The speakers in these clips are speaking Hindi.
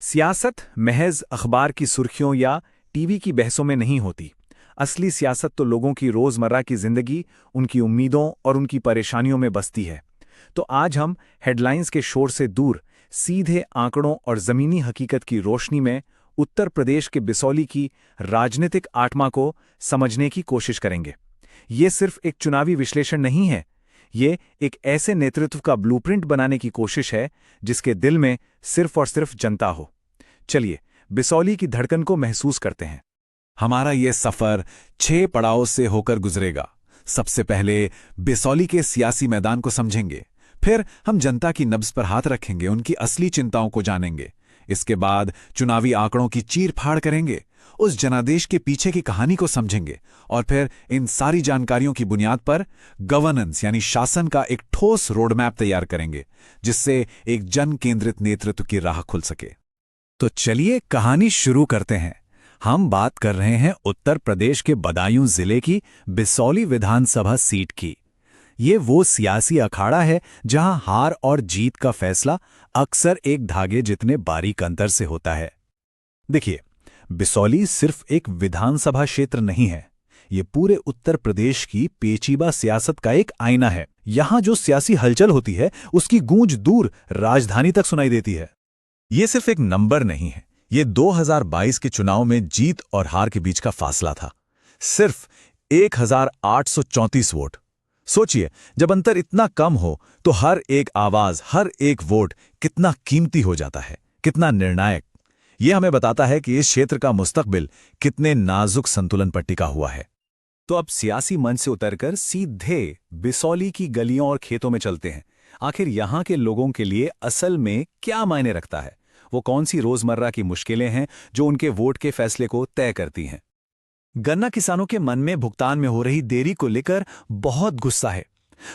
सियासत महज अखबार की सुर्खियों या टीवी की बहसों में नहीं होती। असली सियासत तो लोगों की रोज़मर्रा की ज़िंदगी, उनकी उम्मीदों और उनकी परेशानियों में बसती है। तो आज हम हेडलाइंस के शोर से दूर, सीधे आंकड़ों और ज़मीनी हकीकत की रोशनी में उत्तर प्रदेश के बिसौली की राजनीतिक आत्मा को समझने की कोशिश करेंगे। ये सिर्फ एक चुनावी विश्लेषण नहीं है, ये एक ऐसे नेतृत्व का ब्लूप्रिंट बनाने की कोशिश है जिसके दिल में सिर्फ और सिर्फ जनता हो। चलिए, बिसौली की धड़कन को महसूस करते हैं। हमारा ये सफर 6 पड़ाव से होकर गुजरेगा। सबसे पहले बिसौली के सियासी मैदान को समझेंगे, फिर हम जनता की नब्ज पर हाथ रखेंगे, उनकी असली चिंताओं को जानेंगे। इसके बाद चुनावी आंकड़ों की चीर-फाड़ करेंगे, उस जनादेश के पीछे की कहानी को समझेंगे और फिर इन सारी जानकारियों की बुनियाद पर गवर्नेंस यानी शासन का एक ठोस रोडमैप तैयार करेंगे, जिससे एक जन केंद्रित नेतृत्व की राह खुल सके। तो चलिए कहानी शुरू करते हैं। हम बात कर रहे हैं उत्तर प्रदेश के बदायूं जिले की बिसौली विधानसभा सीट की। ये वो सियासी अखाड़ा है जहां हार और जीत का फैसला अक्सर एक धागे जितने बारीक अंतर से होता है। देखिए, बिसौली सिर्फ एक विधानसभा क्षेत्र नहीं है, ये पूरे उत्तर प्रदेश की पेचीदा सियासत का एक आईना है। यहां जो सियासी हलचल होती है उसकी गूंज दूर राजधानी तक सुनाई देती है। ये सिर्फ एक नंबर नहीं है, ये 2022 के चुनाव में जीत और हार के बीच का फासला था। सिर्फ 1834 वोट। सोचिए, जब अंतर इतना कम हो तो हर एक आवाज, हर एक वोट कितना कीमती हो जाता है, कितना निर्णायक। यह हमें बताता है कि इस क्षेत्र का मुस्तकबिल कितने नाजुक संतुलन पर टिका हुआ है। तो अब सियासी मंच से उतरकर सीधे बिसौली की गलियों और खेतों में चलते हैं। आखिर यहां के लोगों के लिए असल में क्या मायने रखता है? वो कौन सी रोजमर्रा की मुश्किलें हैं जो उनके वोट के फैसले को तय करती हैं? गन्ना किसानों के मन में भुगतान में हो रही देरी को लेकर बहुत गुस्सा है,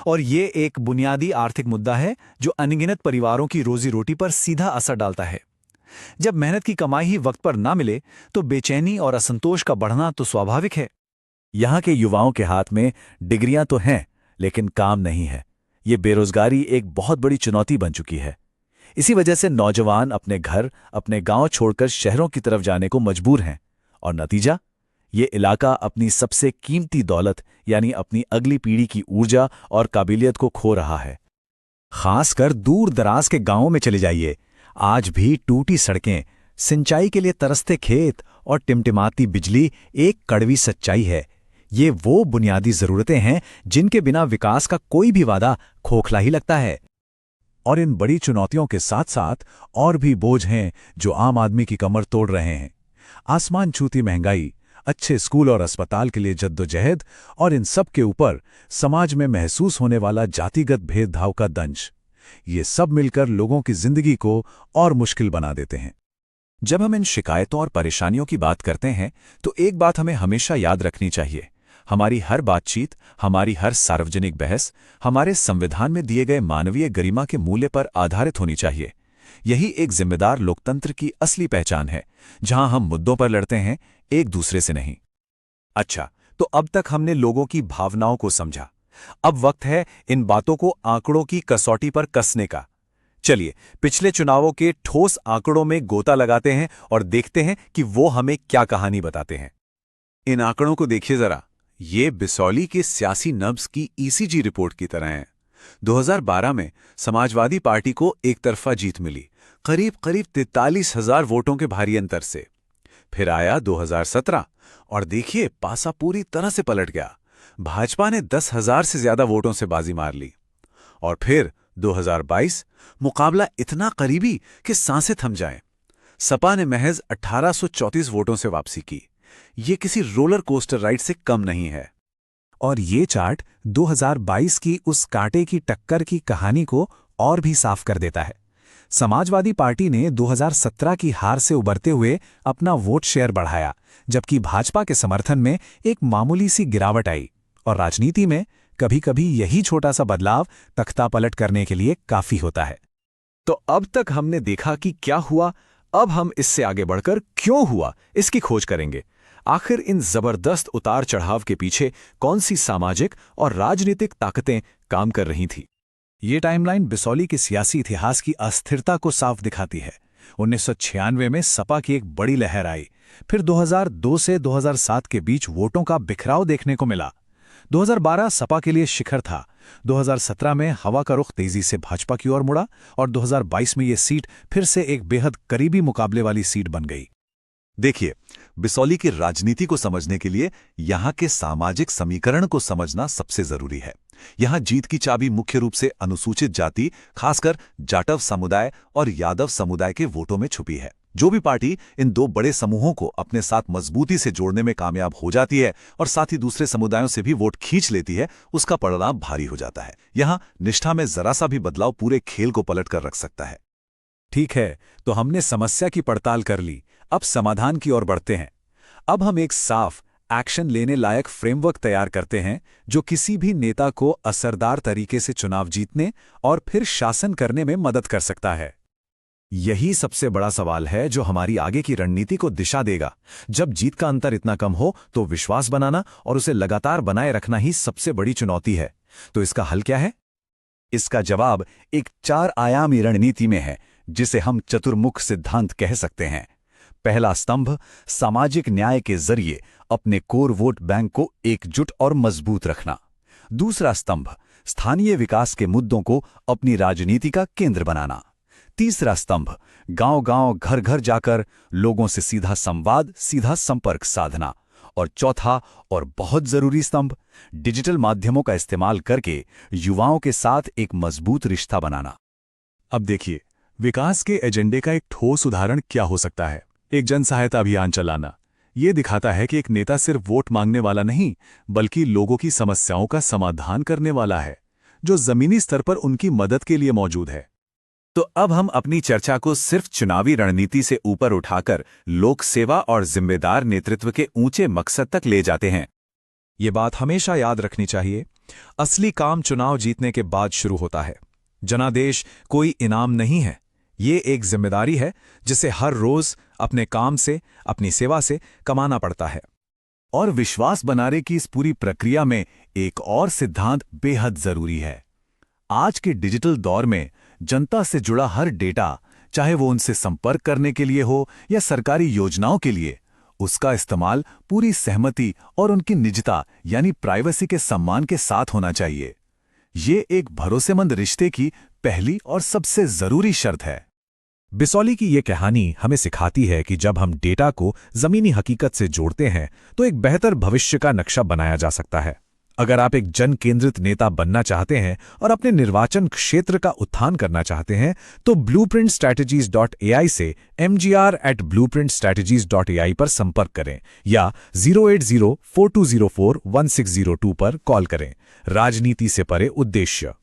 और ये एक बुनियादी आर्थिक मुद्दा है जो अनगिनत परिवारों की रोजी रोटी पर सीधा असर डालता है। जब मेहनत की कमाई ही वक्त पर ना मिले तो बेचैनी और असंतोष का बढ़ना तो स्वाभाविक है। यहाँ के युवाओं के हाथ में डिग्रियां तो हैं, लेकिन काम नहीं है। ये बेरोजगारी एक बहुत बड़ी चुनौती बन चुकी है। इसी वजह से नौजवान अपने घर, अपने गांव छोड़कर शहरों की तरफ जाने को मजबूर हैं, और नतीजा, ये इलाका अपनी सबसे कीमती दौलत यानी अपनी अगली पीढ़ी की ऊर्जा और काबिलियत को खो रहा है। खासकर दूर दराज के गांवों में चले जाइए, आज भी टूटी सड़कें, सिंचाई के लिए तरसते खेत और टिमटिमाती बिजली एक कड़वी सच्चाई है। ये वो बुनियादी जरूरतें हैं जिनके बिना विकास का कोई भी वादा खोखला ही लगता है। और इन बड़ी चुनौतियों के साथ साथ और भी बोझ हैं जो आम आदमी की कमर तोड़ रहे हैं। आसमान छूती महंगाई, अच्छे स्कूल और अस्पताल के लिए जद्दोजहद, और इन सब के ऊपर समाज में महसूस होने वाला जातिगत भेदभाव का दंश। ये सब मिलकर लोगों की जिंदगी को और मुश्किल बना देते हैं। जब हम इन शिकायतों और परेशानियों की बात करते हैं तो एक बात हमें हमेशा याद रखनी चाहिए। हमारी हर बातचीत, हमारी हर सार्वजनिक बहस हमारे संविधान में दिए गए मानवीय गरिमा के मूल्य पर आधारित होनी चाहिए। यही एक जिम्मेदार लोकतंत्र की असली पहचान है, जहां हम मुद्दों पर लड़ते हैं, एक दूसरे से नहीं। अच्छा, तो अब तक हमने लोगों की भावनाओं को समझा। अब वक्त है इन बातों को आंकड़ों की कसौटी पर कसने का। चलिए, पिछले चुनावों के ठोस आंकड़ों में गोता लगाते हैं और देखते हैं कि वो हमें क्या कहानी बताते हैं। इन आंकड़ों को देखिए जरा। ये बिसौली के सियासी नब्ज की ईसीजी रिपोर्ट की तरह है। 2012 में समाजवादी पार्टी को एक तरफा जीत मिली, करीब 43,000 वोटों के भारी अंतर से। फिर आया 2017 और देखिए, पासा पूरी तरह से पलट गया। भाजपा ने 10,000 से ज्यादा वोटों से बाजी मार ली। और फिर 2022, मुकाबला इतना करीबी कि सांसें थम जाएं। सपा ने महज 1834 वोटों से वापसी की। ये किसी रोलर कोस्टर राइड से कम नहीं है। और ये चार्ट 2022 की उस कांटे की टक्कर की कहानी को और भी साफ कर देता है। समाजवादी पार्टी ने 2017 की हार से उबरते हुए अपना वोट शेयर बढ़ाया, जबकि भाजपा के समर्थन में एक मामूली सी गिरावट आई। और राजनीति में कभी-कभी यही छोटा सा बदलाव तख्ता पलट करने के लिए काफी होता है। तो अब तक हमने देखा कि क्या हुआ, अब हम इससे आगे बढ़कर क्यों हुआ इसकी खोज करेंगे। आखिर इन जबरदस्त उतार चढ़ाव के पीछे कौन सी सामाजिक और राजनीतिक ताकतें काम कर रही थी। ये टाइमलाइन बिसौली के सियासी इतिहास की अस्थिरता को साफ दिखाती है। 1996 में सपा की एक बड़ी लहर आई। फिर 2002 से 2007 के बीच वोटों का बिखराव देखने को मिला। 2012 सपा के लिए शिखर था। 2017 में हवा का रुख तेजी से भाजपा की ओर मुड़ा और 2022 में ये सीट फिर से एक बेहद करीबी मुकाबले वाली सीट बन गई। देखिए, बिसौली की राजनीति को समझने के लिए यहां के सामाजिक समीकरण को समझना सबसे जरूरी है। यहां जीत की चाबी मुख्य रूप से अनुसूचित जाति, खासकर जाटव समुदाय और यादव समुदाय के वोटों में छुपी है। जो भी पार्टी इन दो बड़े समूहों को अपने साथ मजबूती से जोड़ने में कामयाब हो जाती है और साथ ही दूसरे समुदायों से भी वोट खींच लेती है, उसका परिणाम भारी हो जाता है। यहां निष्ठा में जरा सा भी बदलाव पूरे खेल को पलट कर रख सकता है। ठीक है, तो हमने समस्या की पड़ताल कर ली। अब समाधान की ओर बढ़ते हैं। अब हम एक साफ, एक्शन लेने लायक फ्रेमवर्क तैयार करते हैं जो किसी भी नेता को असरदार तरीके से चुनाव जीतने और फिर शासन करने में मदद कर सकता है। यही सबसे बड़ा सवाल है जो हमारी आगे की रणनीति को दिशा देगा। जब जीत का अंतर इतना कम हो तो विश्वास बनाना और उसे लगातार बनाए रखना ही सबसे बड़ी चुनौती है। तो इसका हल क्या है? इसका जवाब एक 4 आयामी रणनीति में है, जिसे हम चतुर्मुख सिद्धांत कह सकते हैं। पहला स्तंभ, सामाजिक न्याय के जरिए अपने कोर वोट बैंक को एकजुट और मजबूत रखना। दूसरा स्तंभ, स्थानीय विकास के मुद्दों को अपनी राजनीति का केंद्र बनाना। तीसरा स्तंभ, गांव-गांव, घर-घर जाकर लोगों से सीधा संवाद, सीधा संपर्क साधना। और चौथा और बहुत जरूरी स्तंभ, डिजिटल माध्यमों का इस्तेमाल करके युवाओं के साथ एक मजबूत रिश्ता बनाना। अब देखिए, विकास के एजेंडे का एक ठोस उदाहरण क्या हो सकता है? एक जन सहायता अभियान चलाना। ये दिखाता है कि एक नेता सिर्फ वोट मांगने वाला नहीं, बल्कि लोगों की समस्याओं का समाधान करने वाला है, जो जमीनी स्तर पर उनकी मदद के लिए मौजूद है। तो अब हम अपनी चर्चा को सिर्फ चुनावी रणनीति से ऊपर उठाकर लोक सेवा और जिम्मेदार नेतृत्व के ऊंचे मकसद तक ले जाते हैं। ये बात हमेशा याद रखनी चाहिए, असली काम चुनाव जीतने के बाद शुरू होता है। जनादेश कोई इनाम नहीं है, ये एक जिम्मेदारी है जिसे हर रोज अपने काम से, अपनी सेवा से कमाना पड़ता है। और विश्वास बनाने की इस पूरी प्रक्रिया में एक और सिद्धांत बेहद जरूरी है। आज के डिजिटल दौर में जनता से जुड़ा हर डेटा, चाहे वो उनसे संपर्क करने के लिए हो या सरकारी योजनाओं के लिए, उसका इस्तेमाल पूरी सहमति और उनकी निजता यानी प्राइवेसी के सम्मान के साथ होना चाहिए। ये एक भरोसेमंद रिश्ते की पहली और सबसे जरूरी शर्त है। बिसौली की ये कहानी हमें सिखाती है कि जब हम डेटा को जमीनी हकीकत से जोड़ते हैं तो एक बेहतर भविष्य का नक्शा बनाया जा सकता है। अगर आप एक जन केंद्रित नेता बनना चाहते हैं और अपने निर्वाचन क्षेत्र का उत्थान करना चाहते हैं तो blueprintstrategies.ai से mgr@blueprintstrategies.ai पर संपर्क करें या 08042041602 पर कॉल करें। राजनीति से परे उद्देश्य।